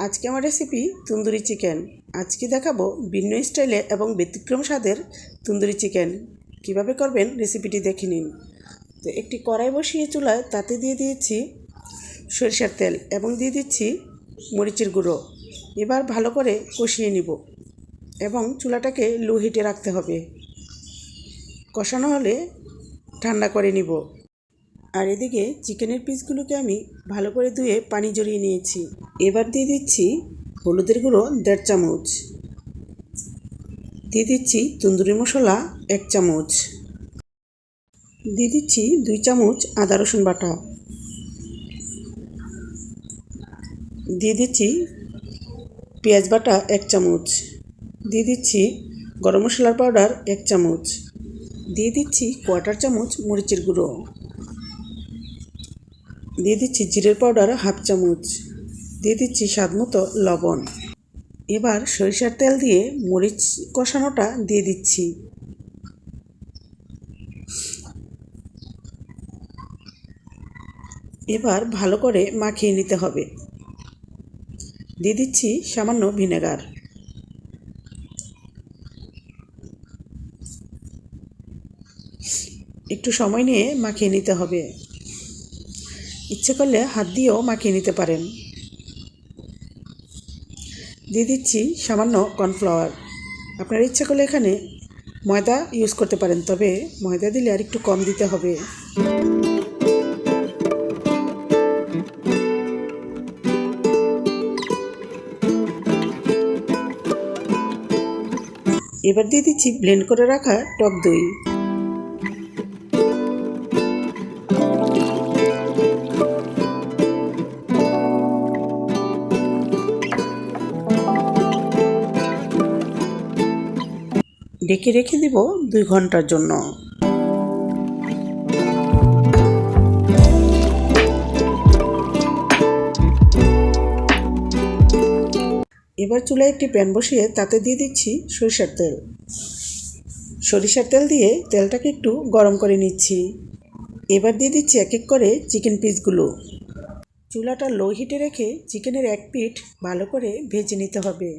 আজকে আমার recipe tandoori chicken. আজকে দেখাবো ভিন্ন স্টাইলে এবং ব্যতিক্রম স্বাদের তন্দুরি চিকেন। কিভাবে করবেন রেসিপিটি দেখে নিন। তো একটি কড়াই বসিয়ে চুলায় তাতে দিয়ে দিয়েছি সরিষার তেল এবং দিয়ে দিচ্ছি মরিচের গুঁড়ো। এবার ভালো করে কষিয়ে নিব এবং চুলাটাকে লো হিটে রাখতে হবে। কষানো হলে ঠান্ডা করে নিব। আর এদিকে চিকেনের পিসগুলোকে আমি ভালো করে ধুয়ে পানি জড়িয়ে নিয়েছি। এবার দিয়ে দিচ্ছি হলুদের গুঁড়ো 1.5 চামচ, দিয়ে দিচ্ছি তন্দুরি মশলা 1 চামচ, দিয়ে দিচ্ছি 2 চামচ আদা রসুন বাটা, দিয়ে দিচ্ছি পেঁয়াজ বাটা 1 চামচ, দিয়ে দিচ্ছি গরম মশলার পাউডার 1 চামচ, দিয়ে দিচ্ছি 1/4 চামচ মরিচের গুঁড়ো, দিয়ে দিচ্ছি জিরের পাউডার 1/2 চামচ, দিয়ে দিচ্ছি স্বাদমতো লবণ। এবার সরিষার তেল দিয়ে মরিচ কষানোটা দিয়ে দিচ্ছি। এবার ভালো করে মাখিয়ে নিতে হবে। দিয়ে দিচ্ছি সামান্য ভিনেগার। একটু সময় নিয়ে মাখিয়ে নিতে হবে। ইচ্ছে করলে হাত দিয়েও মাখিয়ে নিতে পারেন। দিয়ে দিচ্ছি সামান্য কর্নফ্লাওয়ার। আপনারা ইচ্ছে করলে এখানে ময়দা ইউজ করতে পারেন, তবে ময়দা দিলে আর একটু কম দিতে হবে। এবার দিয়ে দিচ্ছি ব্লেন্ড করে রাখা টক দই। ঢেকে রেখে দিব 2 ঘন্টার জন্য। এবার চুলায় একটি প্যান বসিয়ে তাতে দিয়ে দিচ্ছি সরিষার তেল। সরিষার তেল দিয়ে তেলটাকে একটু গরম করে নিচ্ছি। এবার দিয়ে দিচ্ছি এক এক করে চিকেন পিসগুলো। চুলাটা লো হিটে রেখে চিকেনের এক পিঠ ভালো করে ভেজে নিতে হবে।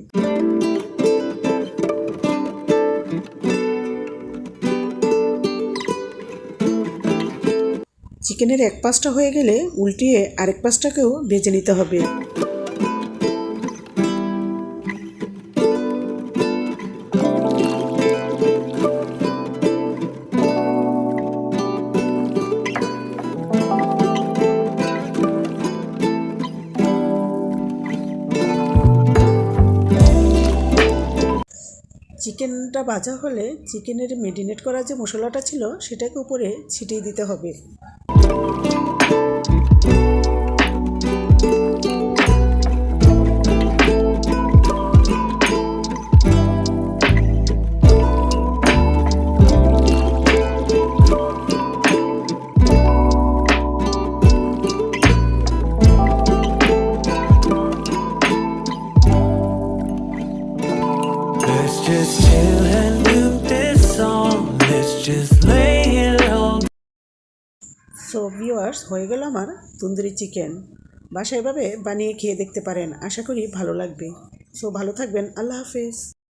চিকেনের এক পাশটা হয়ে গেলে উল্টিয়ে আরেক পাশটাকেও ভেজে নিতে হবে। চিকেনটা ভাজা হলে চিকেনের মেরিনেট করা যে মশলাটা ছিল সেটাকে উপরে ছিটিয়ে দিতে হবে। Just chill and do this song. Let's just lay it all. So viewers, হয়ে গেল আমার তন্দুরি চিকেন। বাসায় এভাবে বানিয়ে খেয়ে দেখতে পারেন, আশা করি ভালো লাগবে। সো ভালো থাকবেন, আল্লাহ হাফেজ।